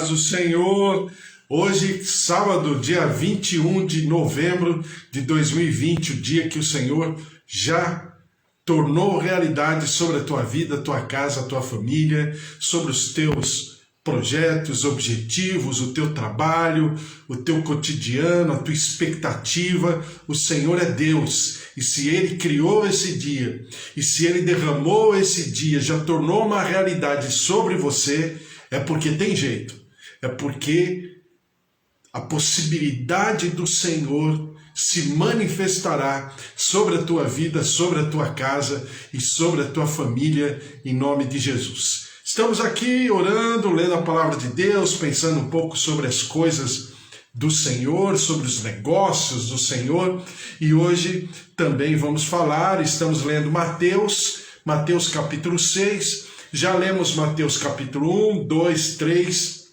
paz do Senhor. Hoje, sábado, dia 21 de novembro de 2020, o dia que o Senhor já tornou realidade sobre a tua vida, a tua casa, a tua família, sobre os teus projetos, objetivos, o teu trabalho, o teu cotidiano, a tua expectativa. O Senhor é Deus, e se Ele criou esse dia, e se Ele derramou esse dia, já tornou uma realidade sobre você, é porque tem jeito, é porque a possibilidade do Senhor se manifestará sobre a tua vida, sobre a tua casa e sobre a tua família, em nome de Jesus. Estamos aqui orando, lendo a palavra de Deus, pensando um pouco sobre as coisas do Senhor, sobre os negócios do Senhor, e hoje também vamos falar, estamos lendo Mateus capítulo 6, já lemos Mateus capítulo 1, 2, 3,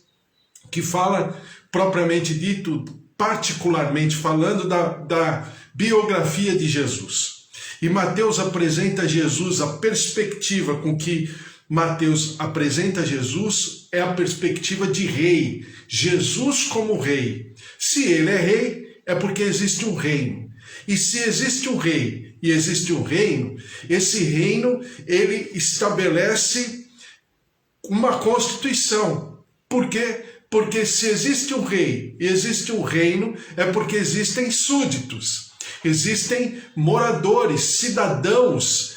que fala, propriamente dito, particularmente falando da biografia de Jesus. E Mateus apresenta Jesus, a perspectiva com que Mateus apresenta Jesus é a perspectiva de rei. Jesus como rei. Se ele é rei, é porque existe um reino. E se existe um rei e existe um reino, esse reino, ele estabelece uma constituição. Por quê? Porque se existe um rei e existe um reino, é porque existem súditos, existem moradores, cidadãos,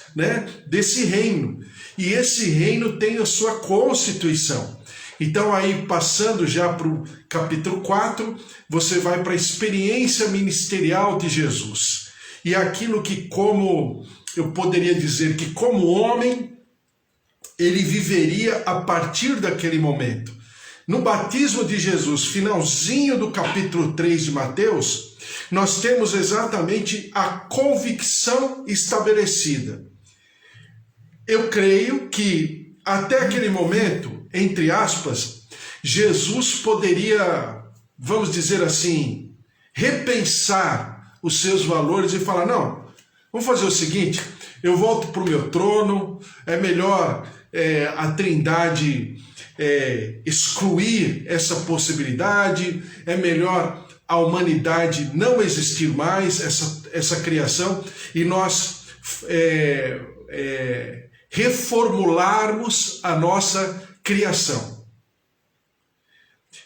desse reino. E esse reino tem a sua constituição. Então aí, passando já para o capítulo 4, você vai para a experiência ministerial de Jesus. E aquilo que, como eu poderia dizer, que como homem, ele viveria a partir daquele momento. No batismo de Jesus, finalzinho do capítulo 3 de Mateus, nós temos exatamente a convicção estabelecida. Eu creio que até aquele momento, entre aspas, Jesus poderia, vamos dizer assim, repensar os seus valores e falar, não, vamos fazer o seguinte, eu volto para o meu trono, é melhor a Trindade excluir essa possibilidade, é melhor a humanidade não existir mais, essa criação, e nós reformularmos a nossa criação.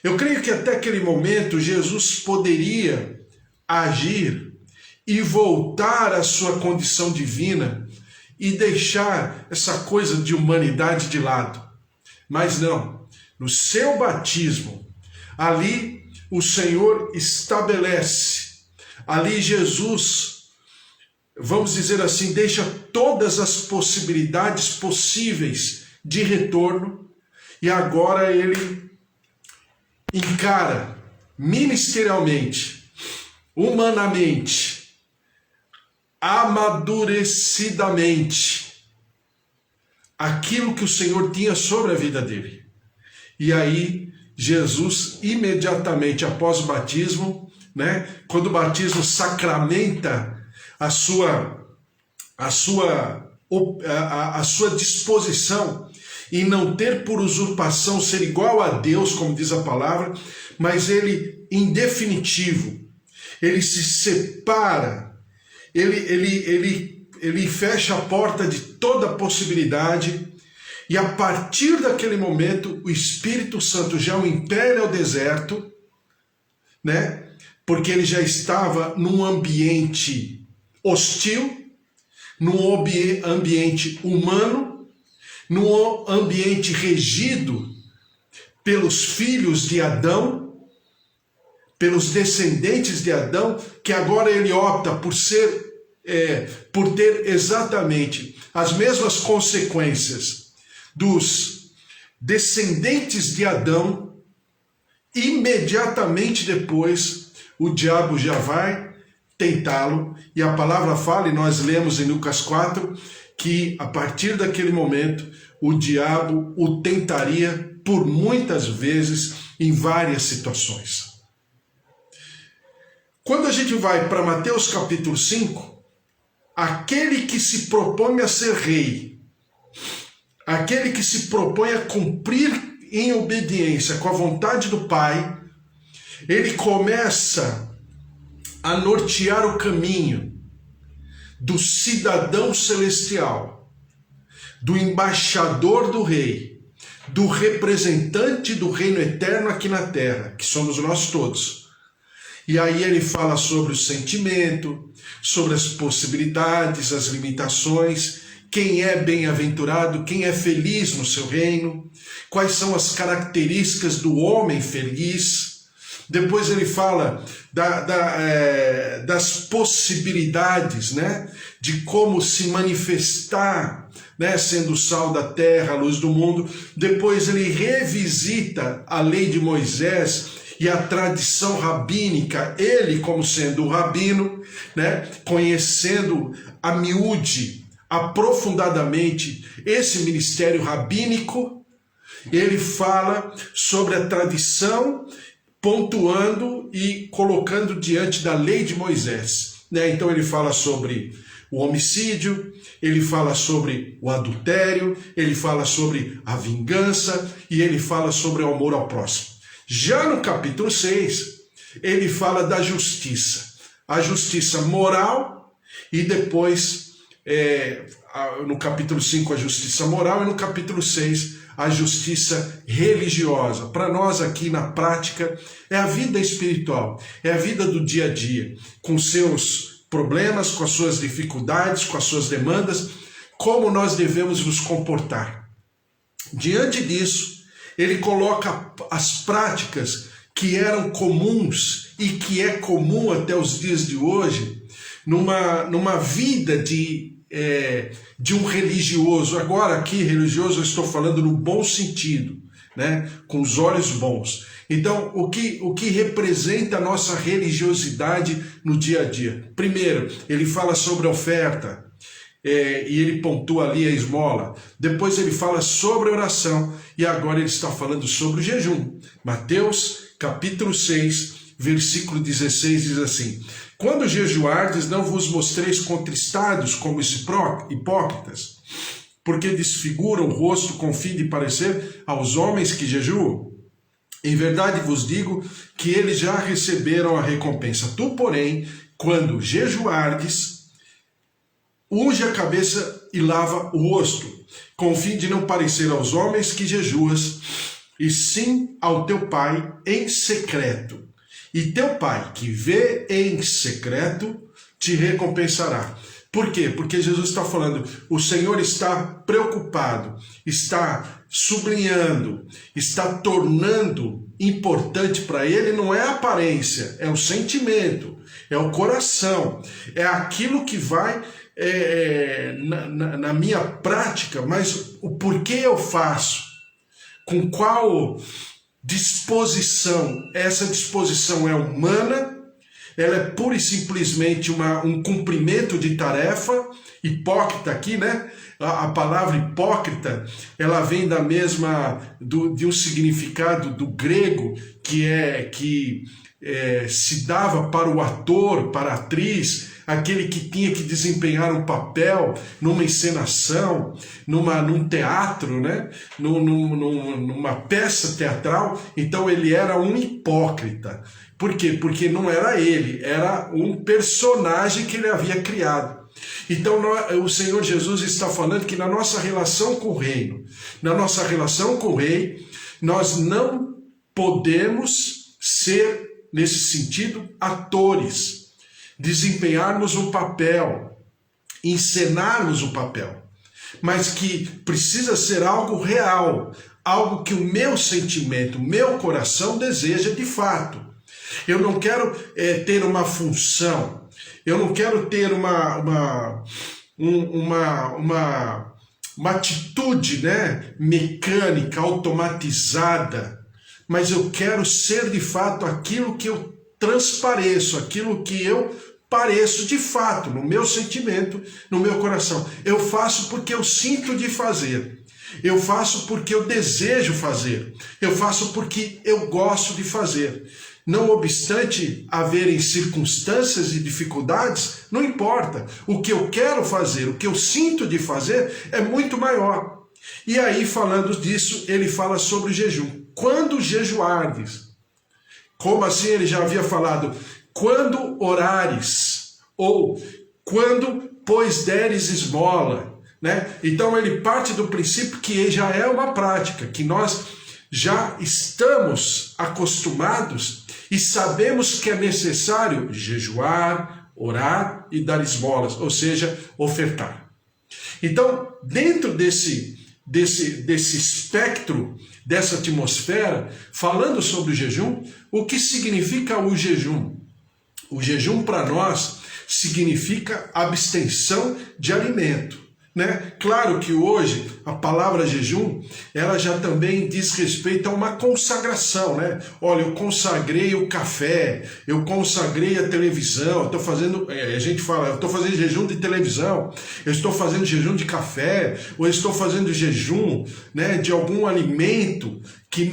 Eu creio que até aquele momento Jesus poderia agir e voltar à sua condição divina e deixar essa coisa de humanidade de lado. Mas não, no seu batismo, ali o Senhor estabelece, ali Jesus, vamos dizer assim, deixa todas as possibilidades possíveis de retorno, e agora ele encara ministerialmente, humanamente, amadurecidamente, aquilo que o Senhor tinha sobre a vida dele. E aí, Jesus, imediatamente após o batismo, quando o batismo sacramenta a sua disposição em não ter por usurpação ser igual a Deus, como diz a palavra, mas ele, em definitivo, ele se separa, ele fecha a porta de toda possibilidade, e a partir daquele momento o Espírito Santo já o impele ao deserto, porque ele já estava num ambiente hostil, num ambiente humano, num ambiente regido pelos filhos de Adão, pelos descendentes de Adão, que agora ele opta por ter exatamente as mesmas consequências dos descendentes de Adão. Imediatamente depois, o diabo já vai tentá-lo, e a palavra fala, e nós lemos em Lucas 4, que a partir daquele momento, o diabo o tentaria por muitas vezes, em várias situações. Quando a gente vai para Mateus capítulo 5, aquele que se propõe a ser rei, aquele que se propõe a cumprir em obediência com a vontade do Pai, ele começa a nortear o caminho do cidadão celestial, do embaixador do rei, do representante do reino eterno aqui na terra, que somos nós todos. E aí ele fala sobre o sentimento, sobre as possibilidades, as limitações, quem é bem-aventurado, quem é feliz no seu reino, quais são as características do homem feliz. Depois ele fala das possibilidades, né, de como se manifestar, né, sendo o sal da terra, a luz do mundo. Depois ele revisita a lei de Moisés e a tradição rabínica, ele como sendo o rabino, né, conhecendo a miúde, aprofundadamente, esse ministério rabínico. Ele fala sobre a tradição, pontuando e colocando diante da lei de Moisés, né? Então ele fala sobre o homicídio, ele fala sobre o adultério, ele fala sobre a vingança e ele fala sobre o amor ao próximo. Já no capítulo 6, ele fala da justiça, a justiça moral, e depois, no capítulo 5, a justiça moral, e no capítulo 6, a justiça religiosa. Para nós aqui na prática, é a vida espiritual, é a vida do dia a dia, com seus problemas, com as suas dificuldades, com as suas demandas, como nós devemos nos comportar. Diante disso, ele coloca as práticas que eram comuns e que é comum até os dias de hoje, numa vida de um religioso. Agora aqui, religioso, eu estou falando no bom sentido, né? Com os olhos bons. Então, o que representa a nossa religiosidade no dia a dia? Primeiro, ele fala sobre a oferta, e ele pontua ali a esmola. Depois ele fala sobre a oração, e agora ele está falando sobre o jejum. Mateus capítulo 6, versículo 16 diz assim: quando jejuardes, não vos mostreis contristados como os hipócritas, porque desfiguram o rosto com fim de parecer aos homens que jejuam. Em verdade vos digo que eles já receberam a recompensa. Tu, porém, quando jejuardes, unge a cabeça e lava o rosto, com o fim de não parecer aos homens que jejuas, e sim ao teu Pai em secreto. E teu Pai, que vê em secreto, te recompensará. Por quê? Porque Jesus está falando, o Senhor está preocupado, está sublinhando, está tornando importante para ele, não é a aparência, é o sentimento, é o coração, é aquilo que vai na minha prática, mas o porquê eu faço, com qual disposição. Essa disposição é humana, ela é pura e simplesmente um cumprimento de tarefa. Hipócrita aqui, né? A palavra hipócrita, ela vem da mesma, de um significado do grego, que se dava para o ator, para a atriz, aquele que tinha que desempenhar um papel numa encenação, num teatro, né? Numa peça teatral. Então ele era um hipócrita. Por quê? Porque não era ele, era um personagem que ele havia criado. Então o Senhor Jesus está falando que na nossa relação com o reino, na nossa relação com o rei, nós não podemos ser, nesse sentido, atores, desempenharmos um papel, encenarmos um papel, mas que precisa ser algo real, algo que o meu sentimento, o meu coração deseja de fato. Eu não quero ter uma função, eu não quero ter uma atitude, né, mecânica, automatizada, mas eu quero ser de fato aquilo que eu transpareço, aquilo que eu pareço de fato, no meu sentimento, no meu coração. Eu faço porque eu sinto de fazer, eu faço porque eu desejo fazer, eu faço porque eu gosto de fazer. Não obstante haverem circunstâncias e dificuldades, não importa. O que eu quero fazer, o que eu sinto de fazer é muito maior. E aí, falando disso, ele fala sobre o jejum. Quando jejuardes? Como assim ele já havia falado? Quando orares, ou quando, pois, deres esmola, né? Então ele parte do princípio que já é uma prática, que nós já estamos acostumados e sabemos que é necessário jejuar, orar e dar esmolas, ou seja, ofertar. Então, dentro desse espectro, dessa atmosfera, falando sobre o jejum, o que significa o jejum? O jejum para nós significa abstenção de alimento, né? Claro que hoje a palavra jejum, ela já também diz respeito a uma consagração, né? Olha, eu consagrei o café, eu consagrei a televisão, eu estou fazendo, a gente fala, eu estou fazendo jejum de televisão, eu estou fazendo jejum de café, ou eu estou fazendo jejum, né, de algum alimento que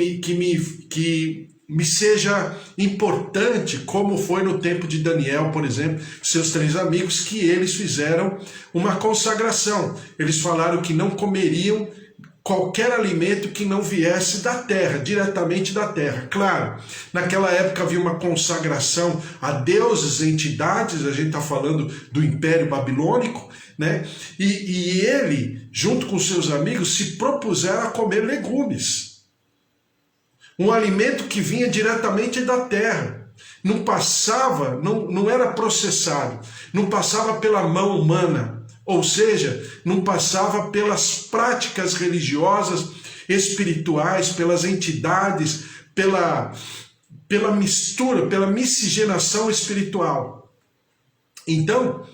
me seja importante, como foi no tempo de Daniel, por exemplo, seus 3 amigos, que eles fizeram uma consagração. Eles falaram que não comeriam qualquer alimento que não viesse da terra, diretamente da terra. Claro, naquela época havia uma consagração a deuses, entidades, a gente está falando do Império Babilônico, né? E ele, junto com seus amigos, se propuseram a comer legumes. Um alimento que vinha diretamente da terra. Não passava, não era processado, não passava pela mão humana, ou seja, não passava pelas práticas religiosas, espirituais, pelas entidades, pela mistura, pela miscigenação espiritual. Então,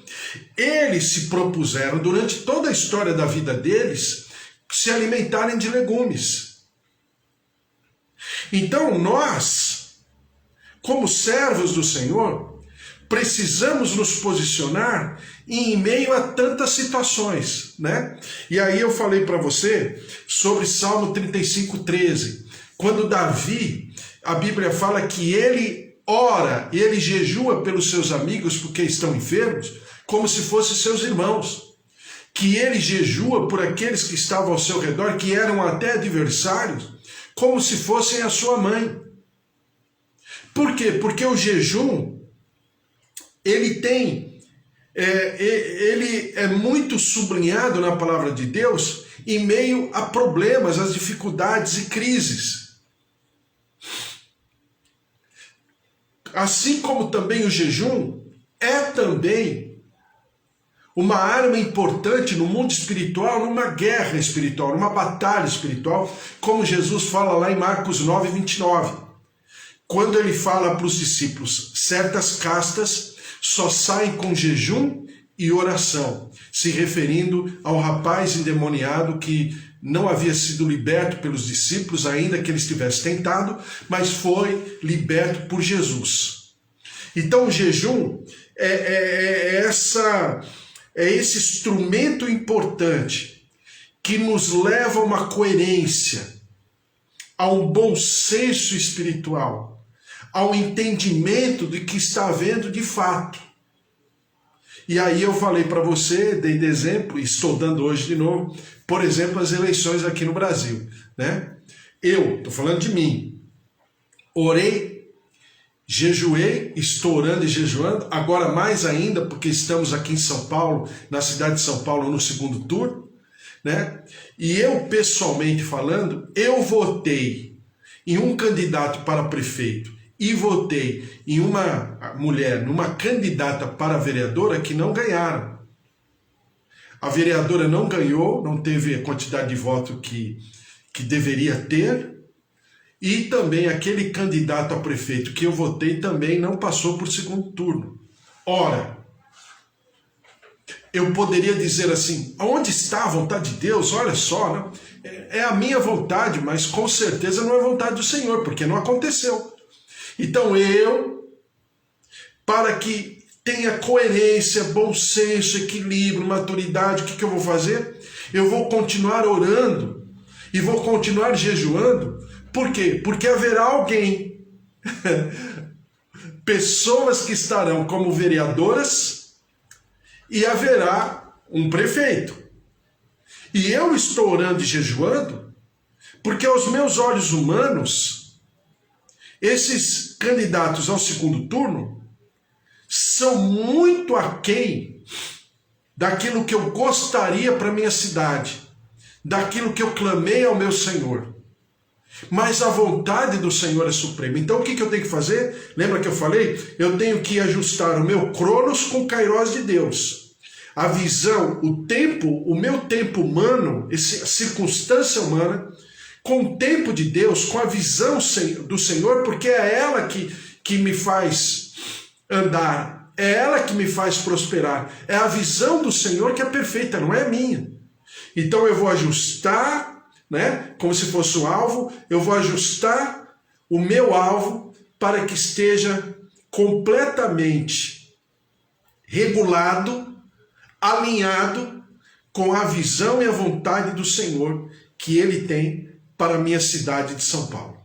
eles se propuseram, durante toda a história da vida deles, se alimentarem de legumes. Então nós, como servos do Senhor, precisamos nos posicionar em meio a tantas situações, né? E aí eu falei para você sobre Salmo 35:13, quando Davi, a Bíblia fala que ele ora, ele jejua pelos seus amigos porque estão enfermos, como se fossem seus irmãos, que ele jejua por aqueles que estavam ao seu redor, que eram até adversários, como se fossem a sua mãe. Por quê? Porque o jejum, ele é muito sublinhado na palavra de Deus em meio a problemas, as dificuldades e crises. Assim como também o jejum é também uma arma importante no mundo espiritual, numa guerra espiritual, numa batalha espiritual, como Jesus fala lá em Marcos 9:29. Quando ele fala para os discípulos, certas castas só saem com jejum e oração, se referindo ao rapaz endemoniado que não havia sido liberto pelos discípulos, ainda que ele estivesse tentado, mas foi liberto por Jesus. Então o jejum é esse instrumento importante que nos leva a uma coerência, a um bom senso espiritual, ao entendimento de que está havendo de fato. E aí eu falei para você, dei de exemplo, e estou dando hoje de novo, por exemplo, as eleições aqui no Brasil, né? Eu, estou falando de mim, orei, jejuei, estou orando e jejuando, agora mais ainda, porque estamos aqui em São Paulo, na cidade de São Paulo, no segundo turno, né? E eu, pessoalmente falando, eu votei em um candidato para prefeito e votei em uma mulher, numa candidata para vereadora que não ganharam. A vereadora não ganhou, não teve a quantidade de voto que deveria ter, e também aquele candidato a prefeito que eu votei também não passou por segundo turno. Ora, eu poderia dizer assim, onde está a vontade de Deus? Olha só, né? É a minha vontade, mas com certeza não é a vontade do Senhor, porque não aconteceu. Então para que tenha coerência, bom senso, equilíbrio, maturidade, o que eu vou fazer? Eu vou continuar orando e vou continuar jejuando. Por quê? Porque haverá alguém, pessoas que estarão como vereadoras e haverá um prefeito. E eu estou orando e jejuando porque aos meus olhos humanos, esses candidatos ao segundo turno são muito aquém daquilo que eu gostaria para minha cidade, daquilo que eu clamei ao meu Senhor. Mas a vontade do Senhor é suprema. Então o que eu tenho que fazer? Lembra que eu falei? Eu tenho que ajustar o meu cronos com o kairos de Deus. A visão, o tempo, o meu tempo humano, a circunstância humana, com o tempo de Deus, com a visão do Senhor, porque é ela que me faz andar, é ela que me faz prosperar. É a visão do Senhor que é perfeita, não é minha. Então eu vou ajustar, né, como se fosse um alvo, eu vou ajustar o meu alvo para que esteja completamente regulado, alinhado com a visão e a vontade do Senhor que Ele tem para a minha cidade de São Paulo.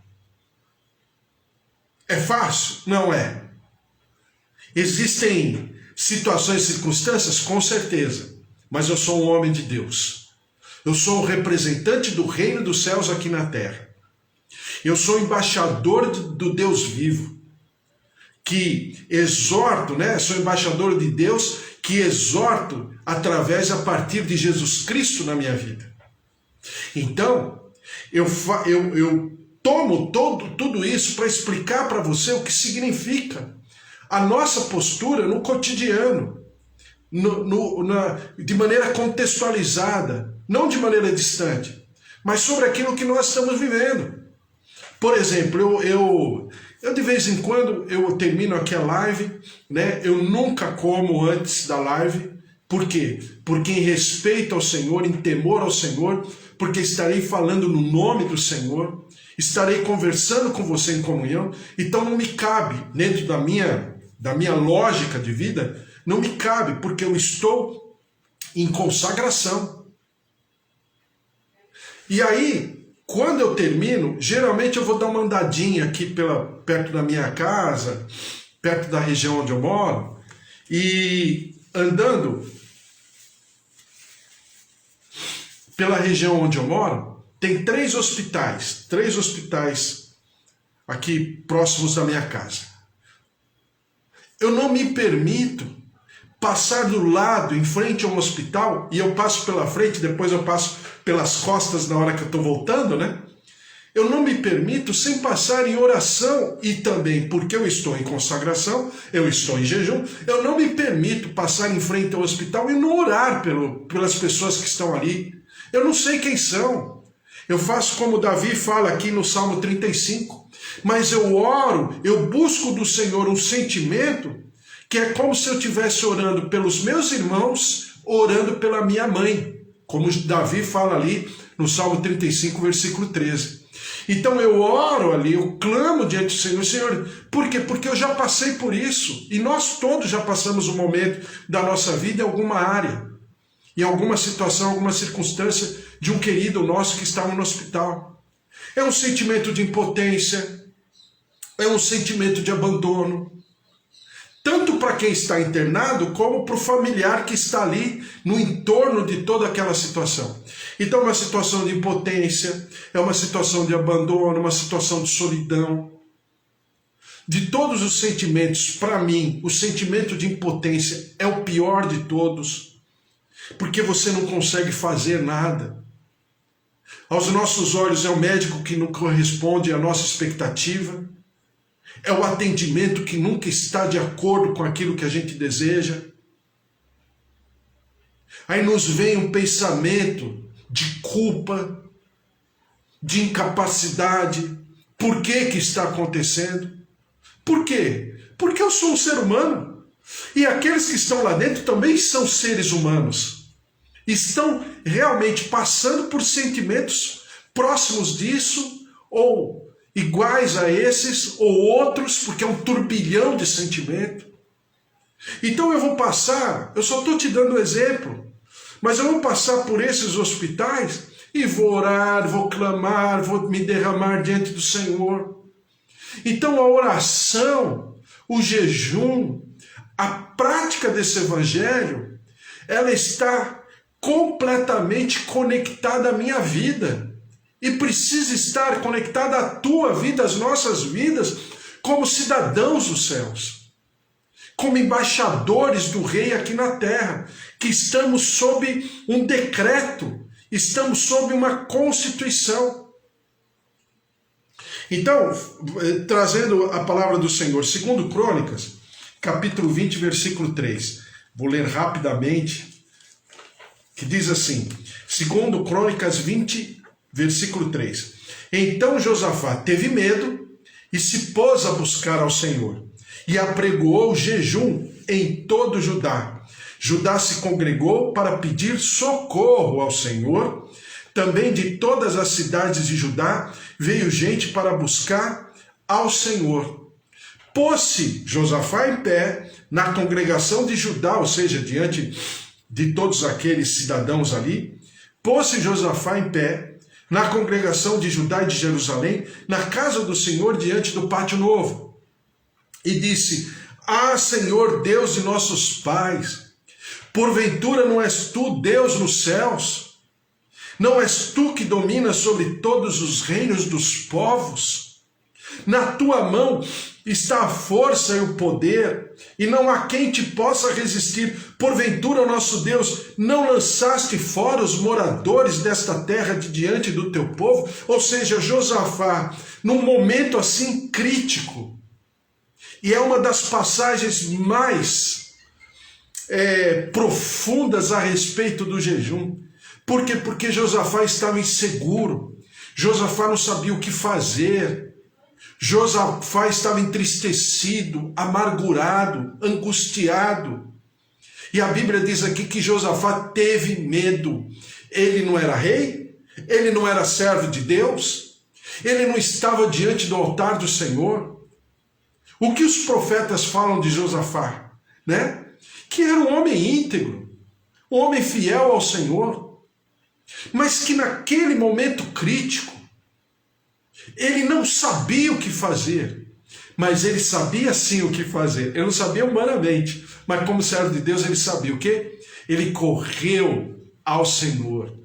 É fácil? Não é. Existem situações e circunstâncias? Com certeza. Mas eu sou um homem de Deus. Eu sou um representante do reino dos céus aqui na terra. Eu sou embaixador do Deus vivo, que exorto, né? Sou embaixador de Deus, que exorto através, a partir de Jesus Cristo na minha vida. Então, eu tomo tudo isso para explicar para você o que significa a nossa postura no cotidiano, de maneira contextualizada, não de maneira distante, mas sobre aquilo que nós estamos vivendo. Por exemplo, eu de vez em quando eu termino aqui a live, né? Eu nunca como antes da live. Por quê? Porque em respeito ao Senhor, em temor ao Senhor, porque estarei falando no nome do Senhor, estarei conversando com você em comunhão, então não me cabe, dentro da minha lógica de vida, não me cabe, porque eu estou em consagração. E aí, quando eu termino, geralmente eu vou dar uma andadinha aqui perto da minha casa, perto da região onde eu moro, e andando pela região onde eu moro, tem três hospitais aqui próximos da minha casa. Eu não me permito passar do lado, em frente a um hospital, e eu passo pela frente, depois eu passo pelas costas na hora que eu estou voltando, né? Eu não me permito sem passar em oração, e também porque eu estou em consagração, eu estou em jejum, eu não me permito passar em frente ao hospital e não orar pelas pessoas que estão ali. Eu não sei quem são. Eu faço como Davi fala aqui no Salmo 35, mas eu oro, eu busco do Senhor um sentimento que é como se eu estivesse orando pelos meus irmãos, orando pela minha mãe, como Davi fala ali no Salmo 35, versículo 13. Então eu oro ali, eu clamo diante do Senhor, Senhor, por quê? Porque eu já passei por isso, e nós todos já passamos um momento da nossa vida em alguma área, em alguma situação, alguma circunstância de um querido nosso que estava no hospital. É um sentimento de impotência, é um sentimento de abandono, tanto para quem está internado, como para o familiar que está ali no entorno de toda aquela situação. Então é uma situação de impotência, é uma situação de abandono, uma situação de solidão. De todos os sentimentos, para mim, o sentimento de impotência é o pior de todos, porque você não consegue fazer nada. Aos nossos olhos é o médico que não corresponde à nossa expectativa, é o atendimento que nunca está de acordo com aquilo que a gente deseja. Aí nos vem um pensamento de culpa, de incapacidade. Por que está acontecendo? Por quê? Porque eu sou um ser humano. E aqueles que estão lá dentro também são seres humanos. Estão realmente passando por sentimentos próximos disso, ou iguais a esses, ou outros, porque é um turbilhão de sentimento. Então eu vou passar, eu só estou te dando um exemplo, mas eu vou passar por esses hospitais e vou orar, vou clamar, vou me derramar diante do Senhor. Então a oração, o jejum, a prática desse evangelho, ela está completamente conectada à minha vida. E precisa estar conectada à tua vida, às nossas vidas, como cidadãos dos céus, como embaixadores do rei aqui na terra, que estamos sob um decreto, estamos sob uma constituição. Então, trazendo a palavra do Senhor, segundo Crônicas, capítulo 20, versículo 3. Vou ler rapidamente, que diz assim, segundo Crônicas 20, versículo 3. Então Josafá teve medo e se pôs a buscar ao Senhor, e apregoou jejum em todo Judá. Judá se congregou para pedir socorro ao Senhor. Também de todas as cidades de Judá veio gente para buscar ao Senhor. Pôs-se Josafá em pé na congregação de Judá, ou seja, diante de todos aqueles cidadãos ali. Pôs-se Josafá em pé na congregação de Judá e de Jerusalém, na casa do Senhor, diante do pátio novo. E disse: Ah, Senhor, Deus de nossos pais, porventura não és tu Deus nos céus? Não és tu que dominas sobre todos os reinos dos povos? Na tua mão está a força e o poder, e não há quem te possa resistir. Porventura, nosso Deus, não lançaste fora os moradores desta terra de diante do teu povo? Ou seja, Josafá, num momento assim crítico, e é uma das passagens mais profundas a respeito do jejum. Por quê? Porque Josafá estava inseguro, Josafá não sabia o que fazer, Josafá estava entristecido, amargurado, angustiado. E a Bíblia diz aqui que Josafá teve medo. Ele não era rei, ele não era servo de Deus, ele não estava diante do altar do Senhor. O que os profetas falam de Josafá, né? Que era um homem íntegro, um homem fiel ao Senhor, mas que naquele momento crítico, ele não sabia o que fazer, mas ele sabia sim o que fazer. Ele não sabia humanamente, mas como servo de Deus ele sabia o quê? Ele correu ao Senhor,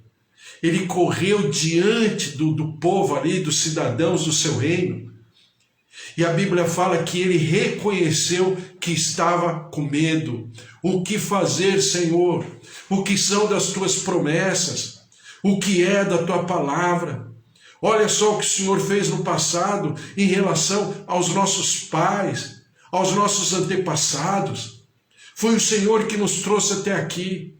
ele correu diante do povo ali, dos cidadãos do seu reino, e a Bíblia fala que ele reconheceu que estava com medo. O que fazer, Senhor? O que são das tuas promessas? O que é da tua palavra? Olha só o que o Senhor fez no passado em relação aos nossos pais, aos nossos antepassados. Foi o Senhor que nos trouxe até aqui.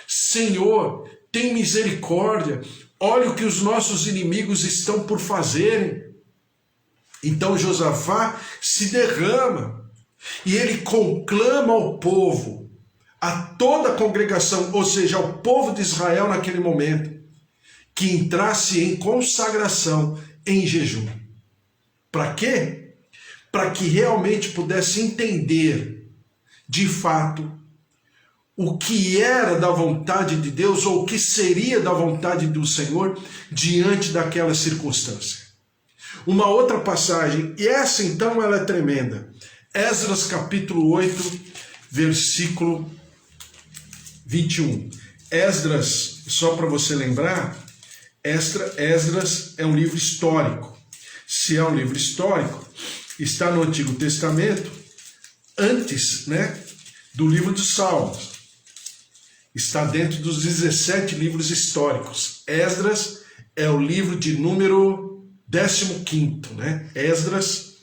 Senhor, tem misericórdia. Olha o que os nossos inimigos estão por fazerem. Então Josafá se derrama e ele conclama ao povo, a toda a congregação, ou seja, ao povo de Israel naquele momento, que entrasse em consagração, em jejum. Para quê? Para que realmente pudesse entender, de fato, o que era da vontade de Deus, ou o que seria da vontade do Senhor, diante daquela circunstância. Uma outra passagem, e essa então ela é tremenda. Esdras capítulo 8, versículo 21. Esdras, só para você lembrar, Esdras é um livro histórico. Se é um livro histórico, está no Antigo Testamento, antes, do livro dos Salmos. Está dentro dos 17 livros históricos. Esdras é o livro de número 15º, Esdras,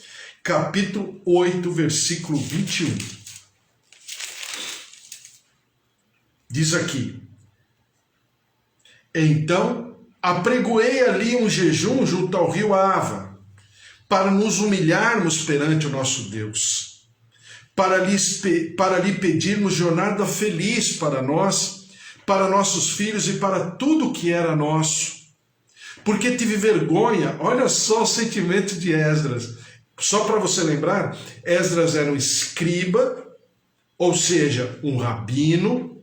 capítulo 8, versículo 21. Diz aqui: Então apregoei ali um jejum junto ao rio Ava, para nos humilharmos perante o nosso Deus, para lhe pedirmos jornada feliz para nós, para nossos filhos e para tudo que era nosso. Porque tive vergonha. Olha só o sentimento de Esdras. Só para você lembrar, Esdras era um escriba, ou seja, um rabino,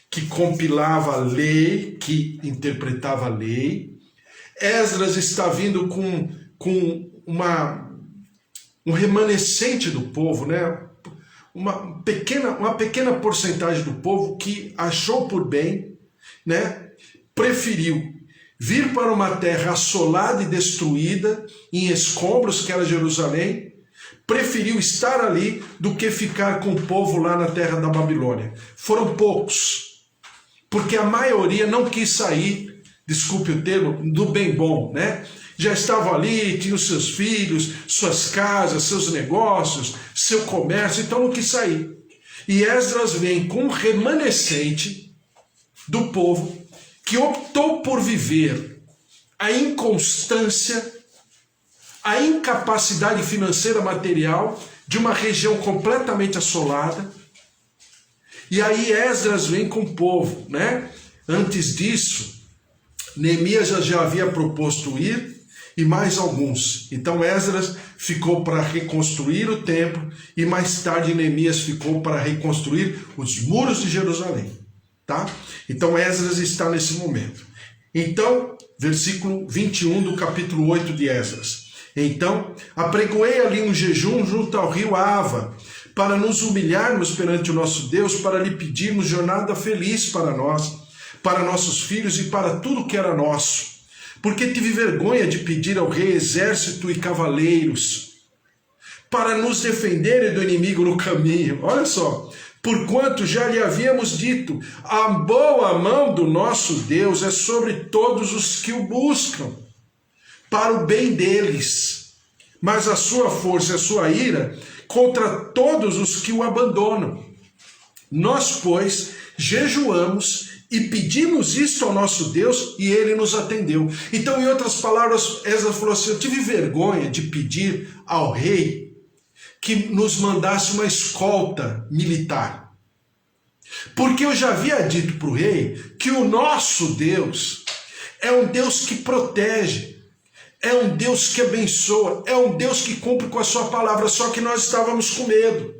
que compilava a lei, que interpretava a lei. Esdras está vindo com um remanescente do povo, uma pequena porcentagem do povo que achou por bem né, preferiu vir para uma terra assolada e destruída, em escombros, que era Jerusalém, preferiu estar ali do que ficar com o povo lá na terra da Babilônia. Foram poucos, porque a maioria não quis sair, desculpe o termo, do bem bom, né? Já estavam ali, tinham seus filhos, suas casas, seus negócios, seu comércio, então não quis sair. E Esdras vem com um remanescente do povo que optou por viver a inconstância, a incapacidade financeira material de uma região completamente assolada. E aí Esdras vem com o povo, né? Antes disso, Neemias já havia proposto ir, e mais alguns. Então Esdras ficou para reconstruir o templo, e mais tarde Neemias ficou para reconstruir os muros de Jerusalém. Tá? Então Esdras está nesse momento. Então, versículo 21 do capítulo 8 de Esdras. Então, apregoei ali um jejum junto ao rio Ava, para nos humilharmos perante o nosso Deus, para lhe pedirmos jornada feliz para nós, para nossos filhos e para tudo que era nosso. Porque tive vergonha de pedir ao rei exército e cavaleiros, para nos defenderem do inimigo no caminho. Olha só. Porquanto já lhe havíamos dito, a boa mão do nosso Deus é sobre todos os que o buscam, para o bem deles, mas a sua força e a sua ira contra todos os que o abandonam. Nós, pois, jejuamos e pedimos isto ao nosso Deus, e ele nos atendeu. Então, em outras palavras, Esdras falou assim: eu tive vergonha de pedir ao rei que nos mandasse uma escolta militar. Porque eu já havia dito para o rei que o nosso Deus é um Deus que protege, é um Deus que abençoa, é um Deus que cumpre com a sua palavra, só que nós estávamos com medo.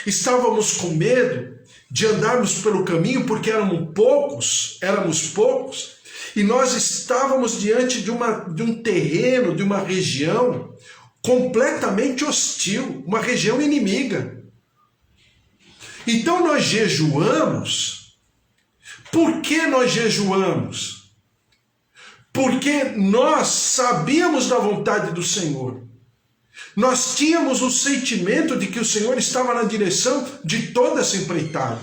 Estávamos com medo de andarmos pelo caminho porque éramos poucos, e nós estávamos diante de um terreno, de uma região completamente hostil, uma região inimiga. Então nós jejuamos. Por que nós jejuamos? Porque nós sabíamos da vontade do Senhor. Nós tínhamos o sentimento de que o Senhor estava na direção de toda essa empreitada.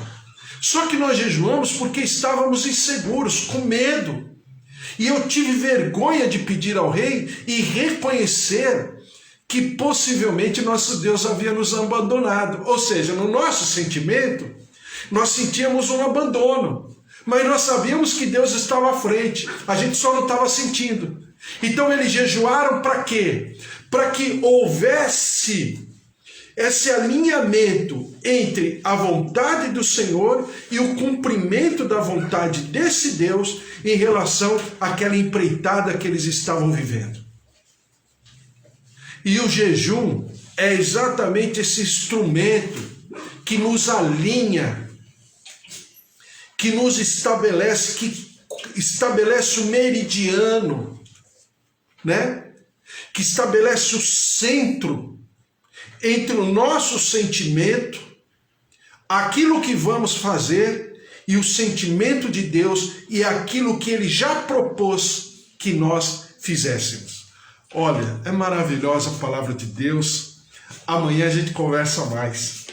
Só que nós jejuamos porque estávamos inseguros, com medo. E eu tive vergonha de pedir ao rei e reconhecer que possivelmente nosso Deus havia nos abandonado. Ou seja, no nosso sentimento, nós sentíamos um abandono. Mas nós sabíamos que Deus estava à frente. A gente só não estava sentindo. Então eles jejuaram para quê? Para que houvesse esse alinhamento entre a vontade do Senhor e o cumprimento da vontade desse Deus em relação àquela empreitada que eles estavam vivendo. E o jejum é exatamente esse instrumento que nos alinha, que nos estabelece, que estabelece o meridiano, né? Que estabelece o centro entre o nosso sentimento, aquilo que vamos fazer, e o sentimento de Deus e aquilo que Ele já propôs que nós fizéssemos. Olha, é maravilhosa a palavra de Deus. Amanhã a gente conversa mais.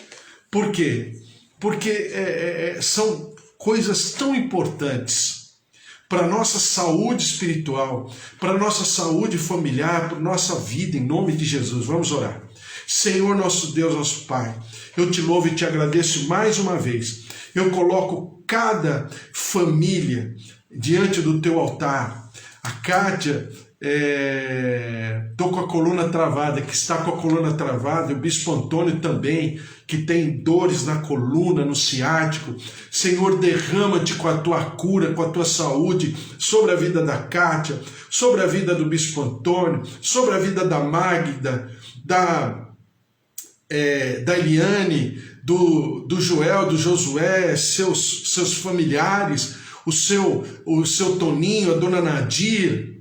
Por quê? Porque são coisas tão importantes para a nossa saúde espiritual, para a nossa saúde familiar, para a nossa vida, em nome de Jesus. Vamos orar. Senhor nosso Deus, nosso Pai, eu te louvo e te agradeço mais uma vez. Eu coloco cada família diante do teu altar. A Kátia, estou com a coluna travada, que está com a coluna travada, o Bispo Antônio também, que tem dores na coluna, no ciático. Senhor, derrama-te com a tua cura, com a tua saúde, sobre a vida da Kátia, sobre a vida do Bispo Antônio, sobre a vida da Magda, da Eliane, do Joel, do Josué, seus familiares, o seu Toninho, a dona Nadir.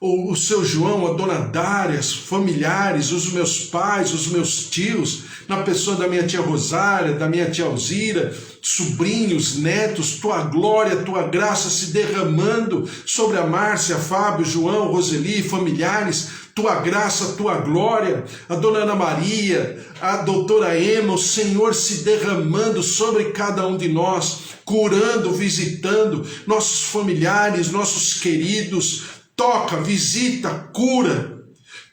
o seu João, a dona Dária, familiares, os meus pais, os meus tios, na pessoa da minha tia Rosária, da minha tia Alzira, sobrinhos, netos, tua glória, tua graça se derramando sobre a Márcia, Fábio, João, Roseli, familiares, tua graça, tua glória, a dona Ana Maria, a doutora Emma, o Senhor se derramando sobre cada um de nós, curando, visitando nossos familiares, nossos queridos. Toca, visita, cura,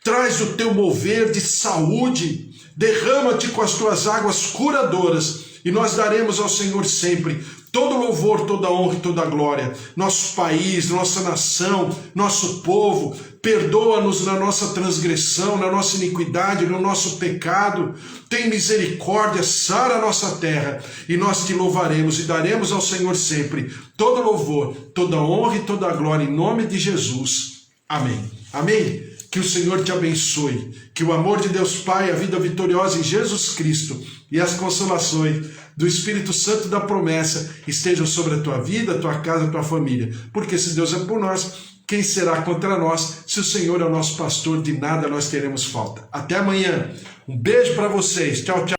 traz o teu mover de saúde, derrama-te com as tuas águas curadoras, e nós daremos ao Senhor sempre todo louvor, toda honra e toda glória. Nosso país, nossa nação, nosso povo, perdoa-nos na nossa transgressão, na nossa iniquidade, no nosso pecado. Tem misericórdia, sara a nossa terra, e nós te louvaremos e daremos ao Senhor sempre todo louvor, toda honra e toda glória, em nome de Jesus. Amém. Amém. Que o Senhor te abençoe, que o amor de Deus Pai, a vida vitoriosa em Jesus Cristo e as consolações do Espírito Santo da promessa estejam sobre a tua vida, a tua casa, a tua família. Porque se Deus é por nós, quem será contra nós? Se o Senhor é o nosso pastor, de nada nós teremos falta. Até amanhã. Um beijo para vocês. Tchau, tchau.